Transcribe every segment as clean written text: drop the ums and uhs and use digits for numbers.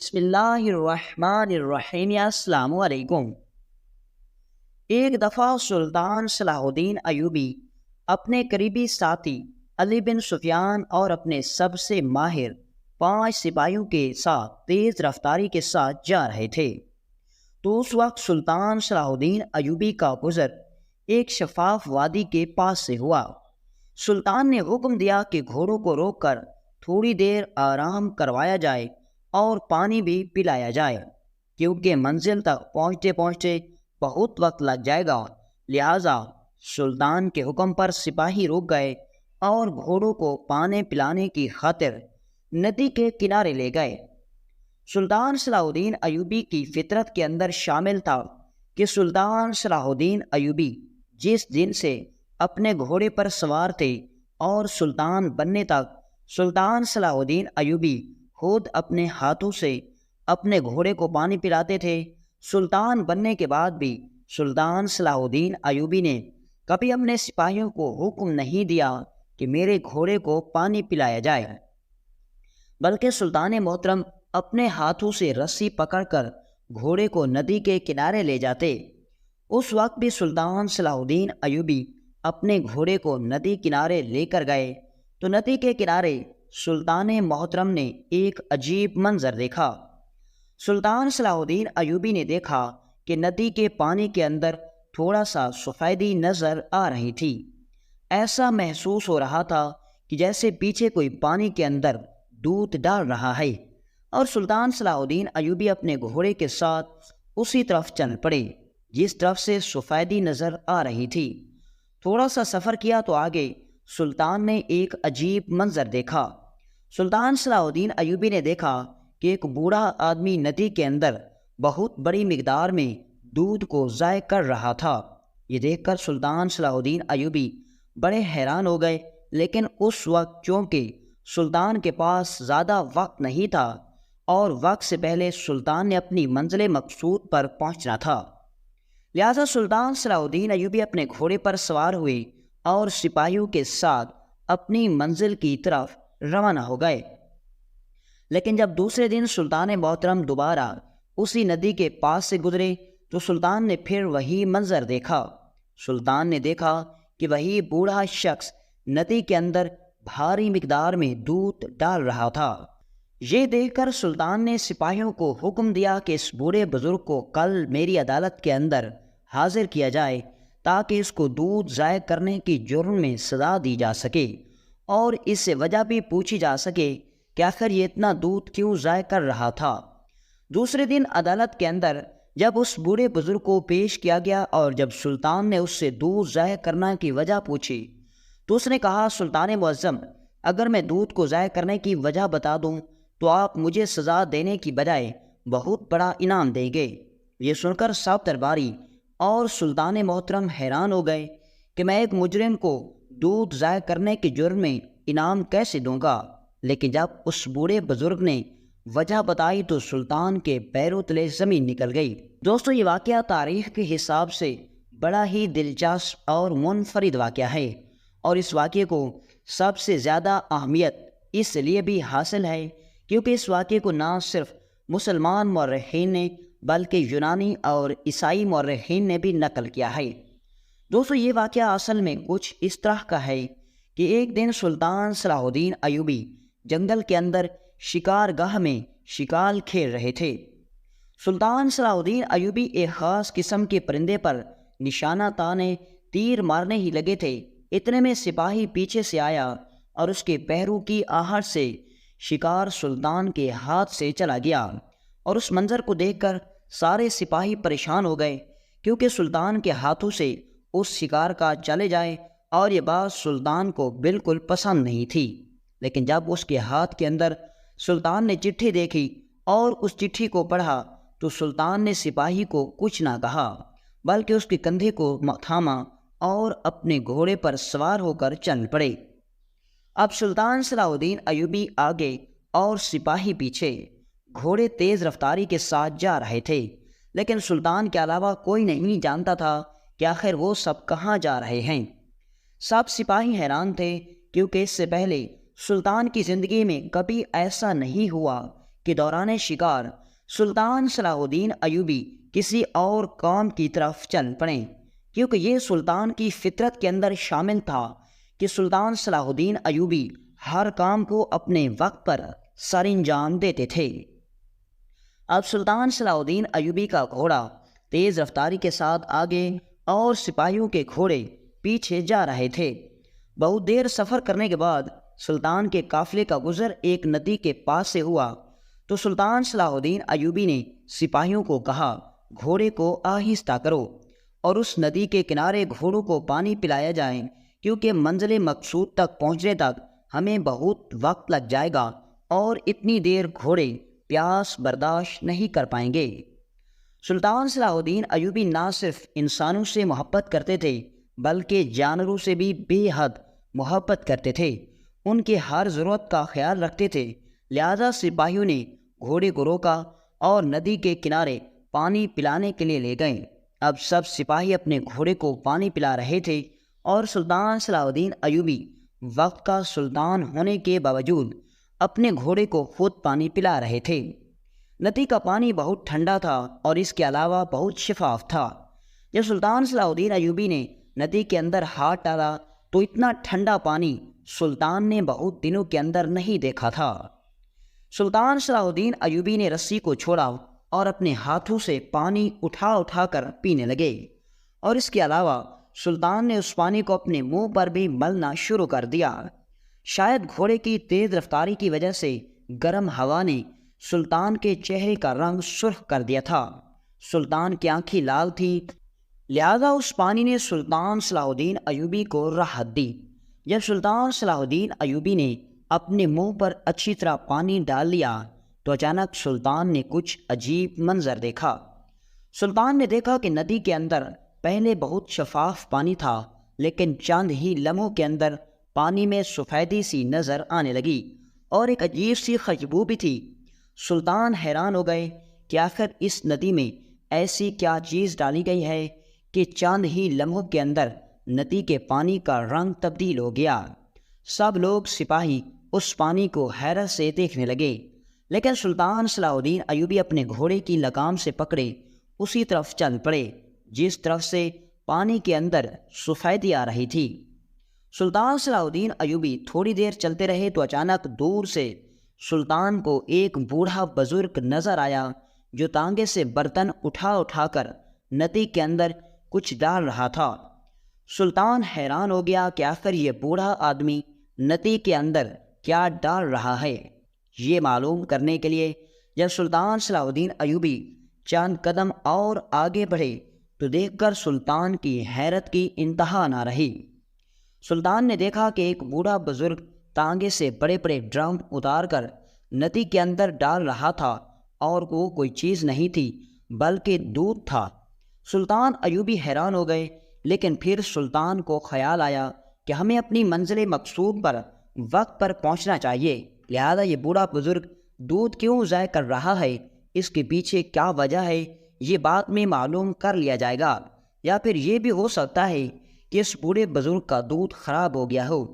بسم اللہ الرحمن الرحیم، السلام علیکم۔ ایک دفعہ سلطان صلاح الدین ایوبی اپنے قریبی ساتھی علی بن سفیان اور اپنے سب سے ماہر 5 سپاہیوں کے ساتھ تیز رفتاری کے ساتھ جا رہے تھے۔ تو اس وقت سلطان صلاح الدین ایوبی کا گزر ایک شفاف وادی کے پاس سے ہوا۔ سلطان نے حکم دیا کہ گھوڑوں کو روک کر تھوڑی دیر آرام کروایا جائے اور پانی بھی پلایا جائے، کیونکہ منزل تک پہنچتے پہنچتے بہت وقت لگ جائے گا۔ لہٰذا سلطان کے حکم پر سپاہی رک گئے اور گھوڑوں کو پانی پلانے کی خاطر ندی کے کنارے لے گئے۔ سلطان صلاح الدین ایوبی کی فطرت کے اندر شامل تھا کہ سلطان صلاح الدین ایوبی جس دن سے اپنے گھوڑے پر سوار تھے اور سلطان بننے تک سلطان صلاح الدین ایوبی خود اپنے ہاتھوں سے اپنے گھوڑے کو پانی پلاتے تھے۔ سلطان بننے کے بعد بھی سلطان صلاح الدین ایوبی نے کبھی اپنے سپاہیوں کو حکم نہیں دیا کہ میرے گھوڑے کو پانی پلایا جائے، بلکہ سلطان محترم اپنے ہاتھوں سے رسی پکڑ کر گھوڑے کو ندی کے کنارے لے جاتے۔ اس وقت بھی سلطان صلاح الدین ایوبی اپنے گھوڑے کو ندی کنارے لے کر گئے تو ندی کے کنارے سلطان محترم نے ایک عجیب منظر دیکھا۔ سلطان صلاح الدین ایوبی نے دیکھا کہ ندی کے پانی کے اندر تھوڑا سا سفیدی نظر آ رہی تھی۔ ایسا محسوس ہو رہا تھا کہ جیسے پیچھے کوئی پانی کے اندر دودھ ڈال رہا ہے، اور سلطان صلاح الدین ایوبی اپنے گھوڑے کے ساتھ اسی طرف چل پڑے جس طرف سے سفیدی نظر آ رہی تھی۔ تھوڑا سا سفر کیا تو آگے سلطان نے ایک عجیب منظر دیکھا۔ سلطان صلاح الدین ایوبی نے دیکھا کہ ایک بوڑھا آدمی ندی کے اندر بہت بڑی مقدار میں دودھ کو ضائع کر رہا تھا۔ یہ دیکھ کر سلطان صلاح الدین ایوبی بڑے حیران ہو گئے، لیکن اس وقت چونکہ سلطان کے پاس زیادہ وقت نہیں تھا اور وقت سے پہلے سلطان نے اپنی منزل مقصود پر پہنچنا تھا، لہذا سلطان صلاح الدین ایوبی اپنے گھوڑے پر سوار ہوئے اور سپاہیوں کے ساتھ اپنی منزل کی طرف روانہ ہو گئے۔ لیکن جب دوسرے دن سلطان محترم دوبارہ اسی ندی کے پاس سے گزرے تو سلطان نے پھر وہی منظر دیکھا۔ سلطان نے دیکھا کہ وہی بوڑھا شخص ندی کے اندر بھاری مقدار میں دودھ ڈال رہا تھا۔ یہ دیکھ کر سلطان نے سپاہیوں کو حکم دیا کہ اس بوڑھے بزرگ کو کل میری عدالت کے اندر حاضر کیا جائے تاکہ اس کو دودھ ضائع کرنے کی جرم میں سزا دی جا سکے اور اس سے وجہ بھی پوچھی جا سکے کہ آخر یہ اتنا دودھ کیوں ضائع کر رہا تھا۔ دوسرے دن عدالت کے اندر جب اس بوڑھے بزرگ کو پیش کیا گیا اور جب سلطان نے اس سے دودھ ضائع کرنے کی وجہ پوچھی تو اس نے کہا، سلطان معظم، اگر میں دودھ کو ضائع کرنے کی وجہ بتا دوں تو آپ مجھے سزا دینے کی بجائے بہت بڑا انعام دیں گے۔ یہ سن کر سب درباری اور سلطان محترم حیران ہو گئے کہ میں ایک مجرم کو دودھ ضائع کرنے کے جرم میں انعام کیسے دوں گا؟ لیکن جب اس بوڑھے بزرگ نے وجہ بتائی تو سلطان کے پیروں تلے زمین نکل گئی۔ دوستو، یہ واقعہ تاریخ کے حساب سے بڑا ہی دلچسپ اور منفرد واقعہ ہے، اور اس واقعے کو سب سے زیادہ اہمیت اس لیے بھی حاصل ہے کیونکہ اس واقعے کو نہ صرف مسلمان مورخین نے بلکہ یونانی اور عیسائی مورخین نے بھی نقل کیا ہے۔ دوستو، یہ واقعہ اصل میں کچھ اس طرح کا ہے کہ ایک دن سلطان صلاح الدین ایوبی جنگل کے اندر شکار گاہ میں شکار کھیل رہے تھے۔ سلطان صلاح الدین ایوبی ایک خاص قسم کے پرندے پر نشانہ تانے تیر مارنے ہی لگے تھے، اتنے میں سپاہی پیچھے سے آیا اور اس کے پیروں کی آہٹ سے شکار سلطان کے ہاتھ سے چلا گیا، اور اس منظر کو دیکھ کر سارے سپاہی پریشان ہو گئے کیونکہ سلطان کے ہاتھوں سے اس شکار کا چلے جائے اور یہ بات سلطان کو بالکل پسند نہیں تھی۔ لیکن جب اس کے ہاتھ کے اندر سلطان نے چٹھی دیکھی اور اس چٹھی کو پڑھا تو سلطان نے سپاہی کو کچھ نہ کہا بلکہ اس کے کندھے کو تھاما اور اپنے گھوڑے پر سوار ہو کر چل پڑے۔ اب سلطان صلاح الدین ایوبی آگے اور سپاہی پیچھے گھوڑے تیز رفتاری کے ساتھ جا رہے تھے، لیکن سلطان کے علاوہ کوئی نہیں جانتا تھا کہ آخر وہ سب کہاں جا رہے ہیں۔ سب سپاہی حیران تھے کیونکہ اس سے پہلے سلطان کی زندگی میں کبھی ایسا نہیں ہوا کہ دوران شکار سلطان صلاح الدین ایوبی کسی اور کام کی طرف چل پڑیں، کیونکہ یہ سلطان کی فطرت کے اندر شامل تھا کہ سلطان صلاح الدین ایوبی ہر کام کو اپنے وقت پر سر انجام دیتے تھے۔ اب سلطان صلاح الدین ایوبی کا گھوڑا تیز رفتاری کے ساتھ آگے اور سپاہیوں کے گھوڑے پیچھے جا رہے تھے۔ بہت دیر سفر کرنے کے بعد سلطان کے قافلے کا گزر ایک ندی کے پاس سے ہوا تو سلطان صلاح الدین ایوبی نے سپاہیوں کو کہا، گھوڑے کو آہستہ کرو اور اس ندی کے کنارے گھوڑوں کو پانی پلایا جائے، کیونکہ منزل مقصود تک پہنچنے تک ہمیں بہت وقت لگ جائے گا اور اتنی دیر گھوڑے پیاس برداشت نہیں کر پائیں گے۔ سلطان صلاح الدین ایوبی نہ صرف انسانوں سے محبت کرتے تھے بلکہ جانوروں سے بھی بے حد محبت کرتے تھے، ان کی ہر ضرورت کا خیال رکھتے تھے۔ لہذا سپاہیوں نے گھوڑے کو روکا اور ندی کے کنارے پانی پلانے کے لیے لے گئے۔ اب سب سپاہی اپنے گھوڑے کو پانی پلا رہے تھے اور سلطان صلاح الدین ایوبی وقت کا سلطان ہونے کے باوجود اپنے گھوڑے کو خود پانی پلا رہے تھے۔ ندی کا پانی بہت ٹھنڈا تھا اور اس کے علاوہ بہت شفاف تھا۔ جب سلطان صلاح الدین ایوبی نے ندی کے اندر ہاتھ ڈالا تو اتنا ٹھنڈا پانی سلطان نے بہت دنوں کے اندر نہیں دیکھا تھا۔ سلطان صلاح الدین ایوبی نے رسی کو چھوڑا اور اپنے ہاتھوں سے پانی اٹھا اٹھا کر پینے لگے، اور اس کے علاوہ سلطان نے اس پانی کو اپنے منہ پر بھی ملنا شروع کر دیا۔ شاید گھوڑے کی تیز رفتاری کی وجہ سے گرم ہوا نے سلطان کے چہرے کا رنگ سرخ کر دیا تھا۔ سلطان کی آنکھیں لال تھی، لہذا اس پانی نے سلطان صلاح الدین ایوبی کو راحت دی۔ جب سلطان صلاح الدین ایوبی نے اپنے منہ پر اچھی طرح پانی ڈال لیا تو اچانک سلطان نے کچھ عجیب منظر دیکھا۔ سلطان نے دیکھا کہ ندی کے اندر پہلے بہت شفاف پانی تھا، لیکن چند ہی لمحوں کے اندر پانی میں سفیدی سی نظر آنے لگی اور ایک عجیب سی خوشبو بھی تھی۔ سلطان حیران ہو گئے کہ آخر اس ندی میں ایسی کیا چیز ڈالی گئی ہے کہ چند ہی لمحوں کے اندر ندی کے پانی کا رنگ تبدیل ہو گیا۔ سب لوگ سپاہی اس پانی کو حیرت سے دیکھنے لگے، لیکن سلطان صلاح الدین ایوبی اپنے گھوڑے کی لگام سے پکڑے اسی طرف چل پڑے جس طرف سے پانی کے اندر سفیدی آ رہی تھی۔ سلطان صلاح الدین ایوبی تھوڑی دیر چلتے رہے تو اچانک دور سے سلطان کو ایک بوڑھا بزرگ نظر آیا جو تانگے سے برتن اٹھا اٹھا کر ندی کے اندر کچھ ڈال رہا تھا۔ سلطان حیران ہو گیا کہ آخر یہ بوڑھا آدمی ندی کے اندر کیا ڈال رہا ہے۔ یہ معلوم کرنے کے لیے جب سلطان صلاح الدین ایوبی چند قدم اور آگے بڑھے تو دیکھ کر سلطان کی حیرت کی انتہا نہ رہی۔ سلطان نے دیکھا کہ ایک بوڑھا بزرگ تانگے سے بڑے بڑے ڈرم اتار کر ندی کے اندر ڈال رہا تھا، اور وہ کوئی چیز نہیں تھی بلکہ دودھ تھا۔ سلطان ایوبی حیران ہو گئے، لیکن پھر سلطان کو خیال آیا کہ ہمیں اپنی منزل مقصود پر وقت پر پہنچنا چاہیے، لہذا یہ بوڑھا بزرگ دودھ کیوں ضائع کر رہا ہے، اس کے پیچھے کیا وجہ ہے، یہ بات میں معلوم کر لیا جائے گا۔ یا پھر یہ بھی ہو سکتا ہے کہ اس بوڑھے بزرگ کا دودھ خراب ہو گیا ہو۔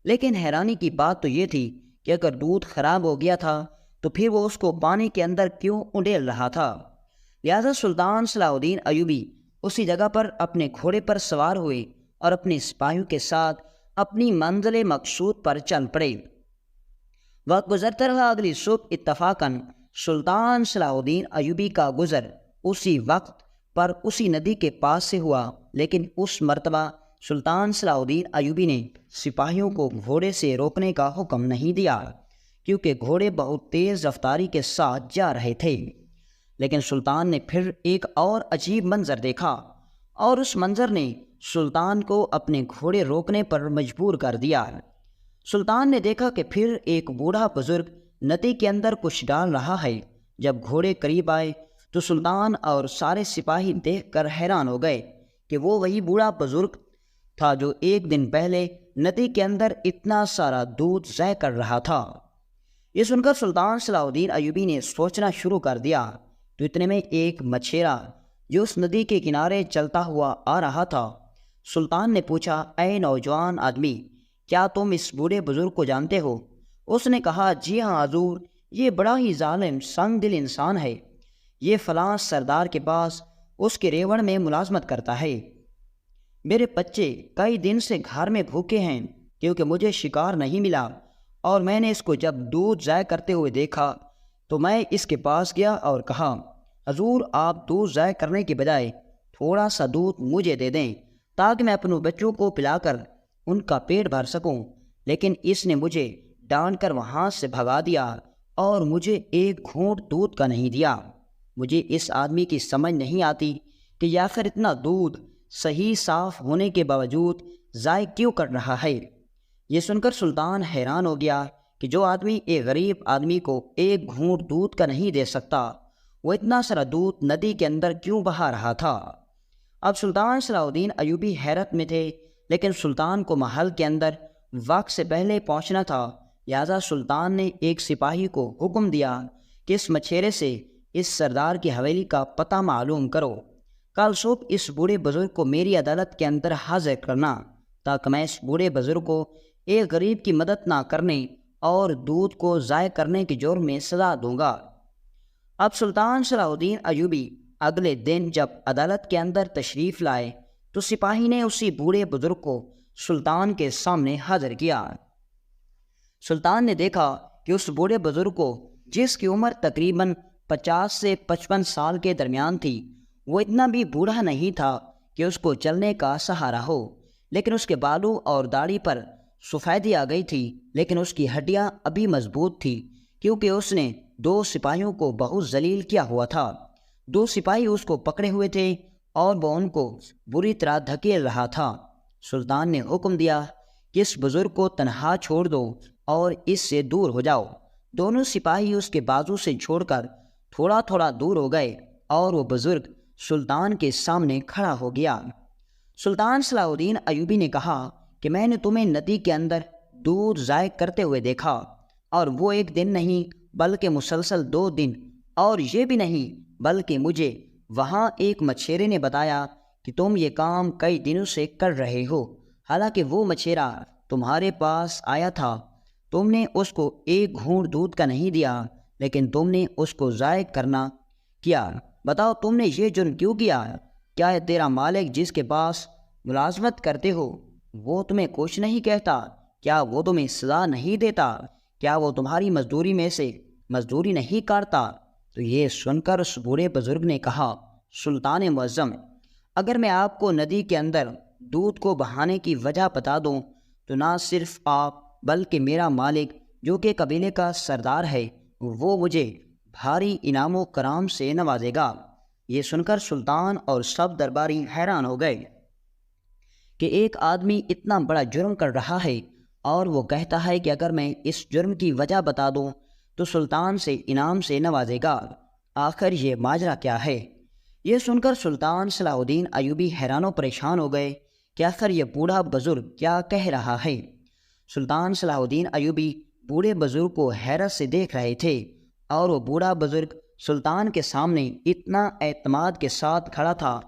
لیکن حیرانی کی بات تو یہ تھی کہ اگر دودھ خراب ہو گیا تھا تو پھر وہ اس کو پانی کے اندر کیوں انڈیل رہا تھا۔ لہذا سلطان صلاح الدین ایوبی اسی جگہ پر اپنے گھوڑے پر سوار ہوئے اور اپنے سپاہیوں کے ساتھ اپنی منزل مقصود پر چل پڑے۔ وقت گزرتا رہا، اگلی صبح اتفاقاً سلطان صلاح الدین ایوبی کا گزر اسی وقت پر اسی ندی کے پاس سے ہوا، لیکن اس مرتبہ سلطان صلاح الدین ایوبی نے سپاہیوں کو گھوڑے سے روکنے کا حکم نہیں دیا، کیونکہ گھوڑے بہت تیز رفتاری کے ساتھ جا رہے تھے۔ لیکن سلطان نے پھر ایک اور عجیب منظر دیکھا، اور اس منظر نے سلطان کو اپنے گھوڑے روکنے پر مجبور کر دیا۔ سلطان نے دیکھا کہ پھر ایک بوڑھا بزرگ ندی کے اندر کچھ ڈال رہا ہے۔ جب گھوڑے قریب آئے تو سلطان اور سارے سپاہی دیکھ کر حیران ہو گئے کہ وہ وہی بوڑھا بزرگ تھا جو ایک دن پہلے ندی کے اندر اتنا سارا دودھ ضائع کر رہا تھا۔ یہ سن کر سلطان صلاح الدین ایوبی نے سوچنا شروع کر دیا تو اتنے میں ایک مچھیرا جو اس ندی کے کنارے چلتا ہوا آ رہا تھا۔ سلطان نے پوچھا، اے نوجوان آدمی، کیا تم اس بوڑھے بزرگ کو جانتے ہو؟ اس نے کہا، جی ہاں حضور، یہ بڑا ہی ظالم سنگ دل انسان ہے، یہ فلاں سردار کے پاس اس کے ریوڑ میں ملازمت کرتا ہے۔ میرے بچے کئی دن سے گھر میں بھوکے ہیں کیونکہ مجھے شکار نہیں ملا، اور میں نے اس کو جب دودھ ضائع کرتے ہوئے دیکھا تو میں اس کے پاس گیا اور کہا، حضور آپ دودھ ضائع کرنے کے بجائے تھوڑا سا دودھ مجھے دے دیں تاکہ میں اپنے بچوں کو پلا کر ان کا پیٹ بھر سکوں۔ لیکن اس نے مجھے ڈانٹ کر وہاں سے بھگا دیا اور مجھے ایک گھونٹ دودھ کا نہیں دیا۔ مجھے اس آدمی کی سمجھ نہیں آتی کہ یہ آخر اتنا دودھ صحیح صاف ہونے کے باوجود ضائع کیوں کر رہا ہے۔ یہ سن کر سلطان حیران ہو گیا کہ جو آدمی ایک غریب آدمی کو ایک گھونٹ دودھ کا نہیں دے سکتا، وہ اتنا سارا دودھ ندی کے اندر کیوں بہا رہا تھا۔ اب سلطان صلاح الدین ایوبی حیرت میں تھے، لیکن سلطان کو محل کے اندر وقت سے پہلے پہنچنا تھا، لہذا سلطان نے ایک سپاہی کو حکم دیا کہ اس مچھیرے سے اس سردار کی حویلی کا پتہ معلوم کرو، کل صبح اس بوڑھے بزرگ کو میری عدالت کے اندر حاضر کرنا تاکہ میں اس بوڑھے بزرگ کو ایک غریب کی مدد نہ کرنے اور دودھ کو ضائع کرنے کے جرم میں سزا دوں گا۔ اب سلطان صلاح الدین ایوبی اگلے دن جب عدالت کے اندر تشریف لائے تو سپاہی نے اسی بوڑھے بزرگ کو سلطان کے سامنے حاضر کیا۔ سلطان نے دیکھا کہ اس بوڑھے بزرگ کو، جس کی عمر تقریباً 50 سے 55 سال کے درمیان تھی، وہ اتنا بھی بوڑھا نہیں تھا کہ اس کو چلنے کا سہارا ہو، لیکن اس کے بالوں اور داڑھی پر سفیدی آ گئی تھی، لیکن اس کی ہڈیاں ابھی مضبوط تھی کیونکہ اس نے 2 سپاہیوں کو بہت ذلیل کیا ہوا تھا۔ 2 سپاہی اس کو پکڑے ہوئے تھے اور وہ ان کو بری طرح دھکیل رہا تھا۔ سلطان نے حکم دیا کہ اس بزرگ کو تنہا چھوڑ دو اور اس سے دور ہو جاؤ۔ دونوں سپاہی اس کے بازو سے چھوڑ کر تھوڑا تھوڑا دور ہو گئے اور وہ بزرگ سلطان کے سامنے کھڑا ہو گیا۔ سلطان صلاح الدین ایوبی نے کہا کہ میں نے تمہیں ندی کے اندر دودھ ضائع کرتے ہوئے دیکھا، اور وہ ایک دن نہیں بلکہ مسلسل 2 دن، اور یہ بھی نہیں بلکہ مجھے وہاں ایک مچھیرے نے بتایا کہ تم یہ کام کئی دنوں سے کر رہے ہو، حالانکہ وہ مچھیرا تمہارے پاس آیا تھا، تم نے اس کو ایک گھونٹ دودھ کا نہیں دیا، لیکن تم نے اس کو ضائع کرنا کیا۔ بتاؤ تم نے یہ جرم کیوں کیا؟ کیا ہے تیرا مالک جس کے پاس ملازمت کرتے ہو وہ تمہیں کچھ نہیں کہتا؟ کیا وہ تمہیں سزا نہیں دیتا؟ کیا وہ تمہاری مزدوری میں سے مزدوری نہیں کاٹتا؟ تو یہ سن کر اس بوڑھے بزرگ نے کہا، سلطان معظم، اگر میں آپ کو ندی کے اندر دودھ کو بہانے کی وجہ بتا دوں تو نہ صرف آپ بلکہ میرا مالک جو کہ قبیلے کا سردار ہے وہ مجھے بھاری انعام و کرام سے نوازے گا۔ یہ سن کر سلطان اور سب درباری حیران ہو گئے کہ ایک آدمی اتنا بڑا جرم کر رہا ہے اور وہ کہتا ہے کہ اگر میں اس جرم کی وجہ بتا دوں تو سلطان سے انعام سے نوازے گا، آخر یہ ماجرا کیا ہے؟ یہ سن کر سلطان صلاح الدین ایوبی حیران و پریشان ہو گئے کہ آخر یہ بوڑھا بزرگ کیا کہہ رہا ہے۔ سلطان صلاح الدین ایوبی بوڑھے بزرگ کو حیرت سے دیکھ رہے تھے، اور وہ بوڑھا بزرگ سلطان کے سامنے اتنا اعتماد کے ساتھ کھڑا تھا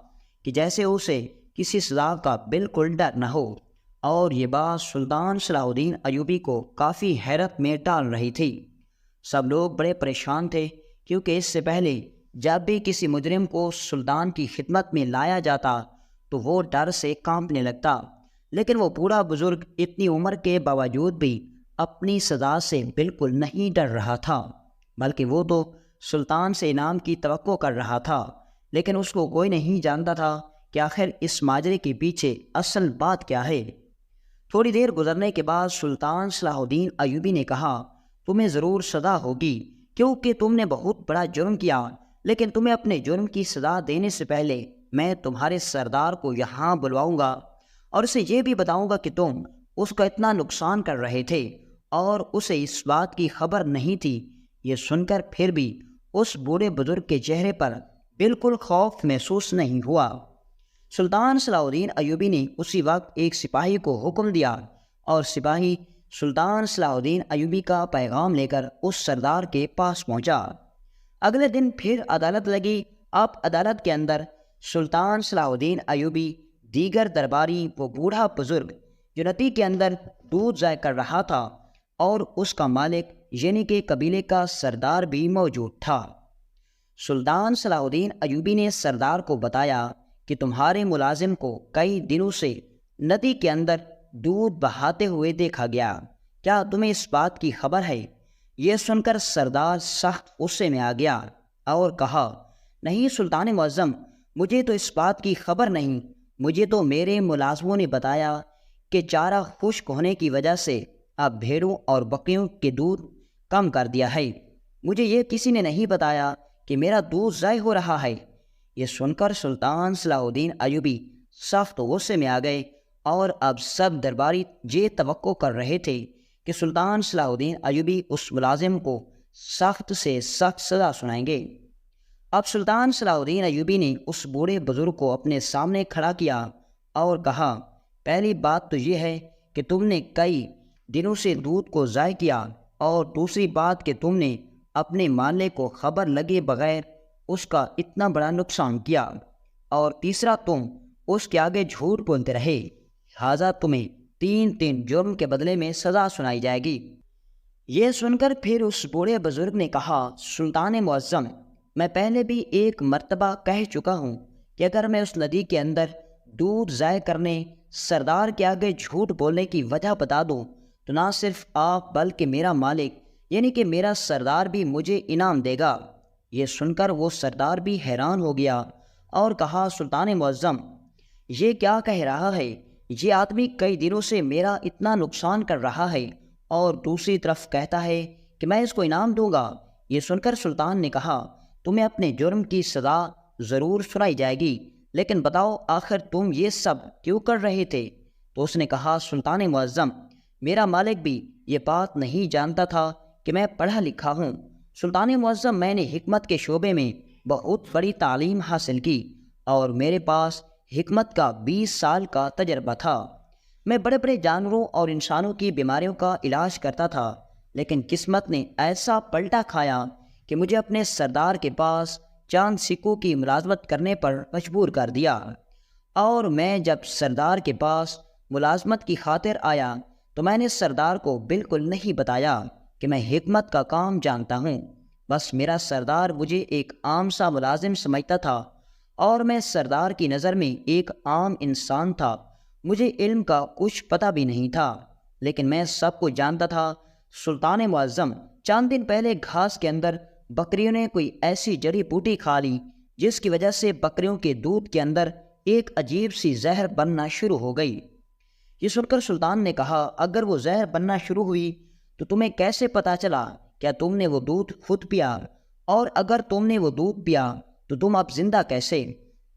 کہ جیسے اسے کسی سزا کا بالکل ڈر نہ ہو، اور یہ بات سلطان صلاح الدین ایوبی کو کافی حیرت میں ڈال رہی تھی۔ سب لوگ بڑے پریشان تھے کیونکہ اس سے پہلے جب بھی کسی مجرم کو سلطان کی خدمت میں لایا جاتا تو وہ ڈر سے کانپنے لگتا، لیکن وہ بوڑھا بزرگ اتنی عمر کے باوجود بھی اپنی سزا سے بالکل نہیں ڈر رہا تھا، بلکہ وہ تو سلطان سے انعام کی توقع کر رہا تھا، لیکن اس کو کوئی نہیں جانتا تھا کہ آخر اس ماجرے کے پیچھے اصل بات کیا ہے۔ تھوڑی دیر گزرنے کے بعد سلطان صلاح الدین ایوبی نے کہا، تمہیں ضرور سزا ہوگی کیونکہ تم نے بہت بڑا جرم کیا، لیکن تمہیں اپنے جرم کی سزا دینے سے پہلے میں تمہارے سردار کو یہاں بلواؤں گا اور اسے یہ بھی بتاؤں گا کہ تم اس کا اتنا نقصان کر رہے تھے اور اسے اس بات کی خبر نہیں تھی۔ یہ سن کر پھر بھی اس بوڑھے بزرگ کے چہرے پر بالکل خوف محسوس نہیں ہوا۔ سلطان صلاح الدین ایوبی نے اسی وقت ایک سپاہی کو حکم دیا اور سپاہی سلطان صلاح الدین ایوبی کا پیغام لے کر اس سردار کے پاس پہنچا۔ اگلے دن پھر عدالت لگی۔ اب عدالت کے اندر سلطان صلاح الدین ایوبی، دیگر درباری، وہ بوڑھا بزرگ جو ندی کے اندر دودھ ضائع کر رہا تھا اور اس کا مالک یعنی کہ قبیلے کا سردار بھی موجود تھا۔ سلطان صلاح الدین ایوبی نے سردار کو بتایا کہ تمہارے ملازم کو کئی دنوں سے ندی کے اندر دودھ بہاتے ہوئے دیکھا گیا، کیا تمہیں اس بات کی خبر ہے؟ یہ سن کر سردار سخت غصے میں آ گیا اور کہا، نہیں سلطان معظم، مجھے تو اس بات کی خبر نہیں، مجھے تو میرے ملازموں نے بتایا کہ چارہ خشک ہونے کی وجہ سے اب بھیڑوں اور بکریوں کے دودھ کم کر دیا ہے، مجھے یہ کسی نے نہیں بتایا کہ میرا دودھ ضائع ہو رہا ہے۔ یہ سن کر سلطان صلاح الدین ایوبی سخت غصے میں آ گئے اور اب سب درباری یہ توقع کر رہے تھے کہ سلطان صلاح الدین ایوبی اس ملازم کو سخت سے سخت سزا سنائیں گے۔ اب سلطان صلاح الدین ایوبی نے اس بوڑھے بزرگ کو اپنے سامنے کھڑا کیا اور کہا، پہلی بات تو یہ ہے کہ تم نے کئی دنوں سے دودھ کو ضائع کیا، اور دوسری بات کہ تم نے اپنے مالک کو خبر لگے بغیر اس کا اتنا بڑا نقصان کیا، اور تیسرا تم اس کے آگے جھوٹ بولتے رہے، لہٰذا تمہیں 3 جرم کے بدلے میں سزا سنائی جائے گی۔ یہ سن کر پھر اس بوڑھے بزرگ نے کہا، سلطان معظم، میں پہلے بھی ایک مرتبہ کہہ چکا ہوں کہ اگر میں اس ندی کے اندر دودھ ضائع کرنے سردار کے آگے جھوٹ بولنے کی وجہ بتا دوں تو نہ صرف آپ بلکہ میرا مالک یعنی کہ میرا سردار بھی مجھے انعام دے گا۔ یہ سن کر وہ سردار بھی حیران ہو گیا اور کہا، سلطان معظم، یہ کیا کہہ رہا ہے؟ یہ آدمی کئی دنوں سے میرا اتنا نقصان کر رہا ہے اور دوسری طرف کہتا ہے کہ میں اس کو انعام دوں گا۔ یہ سن کر سلطان نے کہا، تمہیں اپنے جرم کی سزا ضرور سنائی جائے گی، لیکن بتاؤ آخر تم یہ سب کیوں کر رہے تھے؟ تو اس نے کہا، سلطان معظم، میرا مالک بھی یہ بات نہیں جانتا تھا کہ میں پڑھا لکھا ہوں۔ سلطان معظم، میں نے حکمت کے شعبے میں بہت بڑی تعلیم حاصل کی اور میرے پاس حکمت کا 20 سال کا تجربہ تھا۔ میں بڑے بڑے جانوروں اور انسانوں کی بیماریوں کا علاج کرتا تھا، لیکن قسمت نے ایسا پلٹا کھایا کہ مجھے اپنے سردار کے پاس چاند سکوں کی ملازمت کرنے پر مجبور کر دیا، اور میں جب سردار کے پاس ملازمت کی خاطر آیا تو میں نے سردار کو بالکل نہیں بتایا کہ میں حکمت کا کام جانتا ہوں۔ بس میرا سردار مجھے ایک عام سا ملازم سمجھتا تھا اور میں سردار کی نظر میں ایک عام انسان تھا، مجھے علم کا کچھ پتہ بھی نہیں تھا، لیکن میں سب کو جانتا تھا۔ سلطان معظم، چند دن پہلے گھاس کے اندر بکریوں نے کوئی ایسی جڑی بوٹی کھا لی جس کی وجہ سے بکریوں کے دودھ کے اندر ایک عجیب سی زہر بننا شروع ہو گئی۔ یہ سن کر سلطان نے کہا، اگر وہ زہر بننا شروع ہوئی تو تمہیں کیسے پتا چلا؟ کیا تم نے وہ دودھ خود پیا؟ اور اگر تم نے وہ دودھ پیا تو تم اب زندہ کیسے؟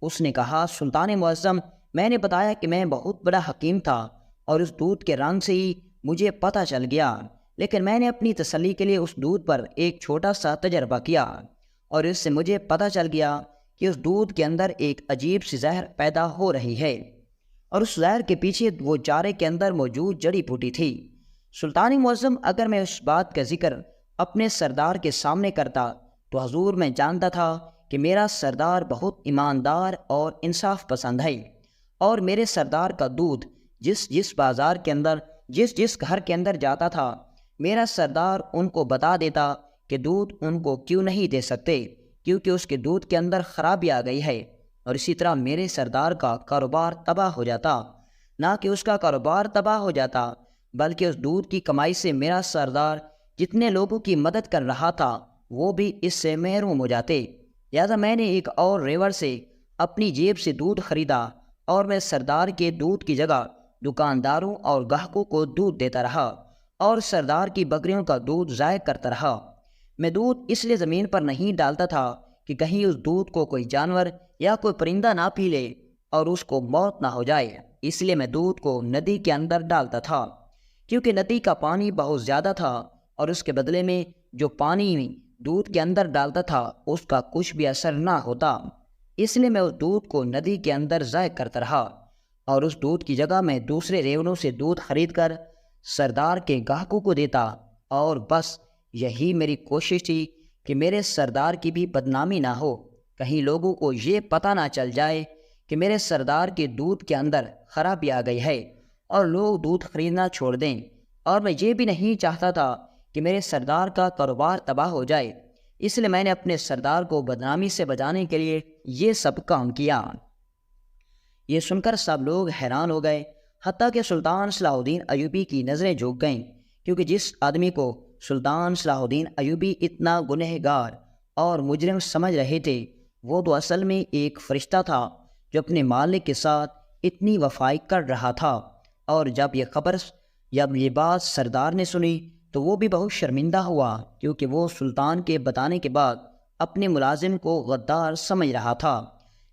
اس نے کہا، سلطان معظم، میں نے بتایا کہ میں بہت بڑا حکیم تھا اور اس دودھ کے رنگ سے ہی مجھے پتہ چل گیا، لیکن میں نے اپنی تسلی کے لیے اس دودھ پر ایک چھوٹا سا تجربہ کیا اور اس سے مجھے پتہ چل گیا کہ اس دودھ کے اندر ایک عجیب سی زہر پیدا ہو رہی ہے، اور اس زہر کے پیچھے وہ چارے کے اندر موجود جڑی بوٹی تھی۔ سلطان معظم، اگر میں اس بات کا ذکر اپنے سردار کے سامنے کرتا تو حضور میں جانتا تھا کہ میرا سردار بہت ایماندار اور انصاف پسند ہے، اور میرے سردار کا دودھ جس بازار کے اندر جس گھر کے اندر جاتا تھا، میرا سردار ان کو بتا دیتا کہ دودھ ان کو کیوں نہیں دے سکتے، کیونکہ اس کے دودھ کے اندر خرابی آ گئی ہے، اور اسی طرح میرے سردار کا کاروبار تباہ ہو جاتا۔ نہ کہ اس کا کاروبار تباہ ہو جاتا، بلکہ اس دودھ کی کمائی سے میرا سردار جتنے لوگوں کی مدد کر رہا تھا وہ بھی اس سے محروم ہو جاتے۔ لہٰذا میں نے ایک اور ریوڑ سے اپنی جیب سے دودھ خریدا اور میں سردار کے دودھ کی جگہ دکانداروں اور گاہکوں کو دودھ دیتا رہا اور سردار کی بکریوں کا دودھ ضائع کرتا رہا۔ میں دودھ اس لیے زمین پر نہیں ڈالتا تھا کہ کہیں اس دودھ کو کوئی جانور یا کوئی پرندہ نہ پی لے اور اس کو موت نہ ہو جائے، اس لیے میں دودھ کو ندی کے اندر ڈالتا تھا، کیونکہ ندی کا پانی بہت زیادہ تھا اور اس کے بدلے میں جو پانی دودھ کے اندر ڈالتا تھا اس کا کچھ بھی اثر نہ ہوتا، اس لیے میں اس دودھ کو ندی کے اندر ضائع کرتا رہا، اور اس دودھ کی جگہ میں دوسرے ریوڑوں سے دودھ خرید کر سردار کے گاہکوں کو دیتا، اور بس یہی میری کوشش تھی کہ میرے سردار کی بھی بدنامی نہ ہو، کہیں لوگوں کو یہ پتہ نہ چل جائے کہ میرے سردار کے دودھ کے اندر خرابی آ گئی ہے اور لوگ دودھ خریدنا چھوڑ دیں، اور میں یہ بھی نہیں چاہتا تھا کہ میرے سردار کا کاروبار تباہ ہو جائے، اس لیے میں نے اپنے سردار کو بدنامی سے بچانے کے لیے یہ سب کام کیا۔ یہ سن کر سب لوگ حیران ہو گئے، حتیٰ کہ سلطان صلاح الدین ایوبی کی نظریں جھک گئیں، کیونکہ جس آدمی کو سلطان صلاح الدین ایوبی اتنا گنہگار اور مجرم سمجھ رہے تھے، وہ تو اصل میں ایک فرشتہ تھا جو اپنے مالک کے ساتھ اتنی وفائی کر رہا تھا۔ اور جب یہ بات سردار نے سنی تو وہ بھی بہت شرمندہ ہوا، کیونکہ وہ سلطان کے بتانے کے بعد اپنے ملازم کو غدار سمجھ رہا تھا۔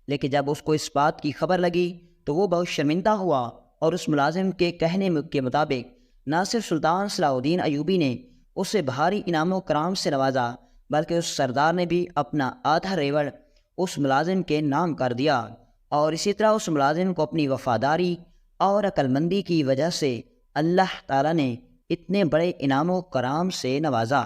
لیکن جب اس کو اس بات کی خبر لگی تو وہ بہت شرمندہ ہوا، اور اس ملازم کے کہنے کے مطابق نہ صرف سلطان صلاح الدین ایوبی نے اسے بھاری انعام و کرام سے نوازا، بلکہ اس سردار نے بھی اپنا آدھا ریوڑ اس ملازم کے نام کر دیا، اور اسی طرح اس ملازم کو اپنی وفاداری اور عقل مندی کی وجہ سے اللہ تعالیٰ نے اتنے بڑے انعام و کرام سے نوازا۔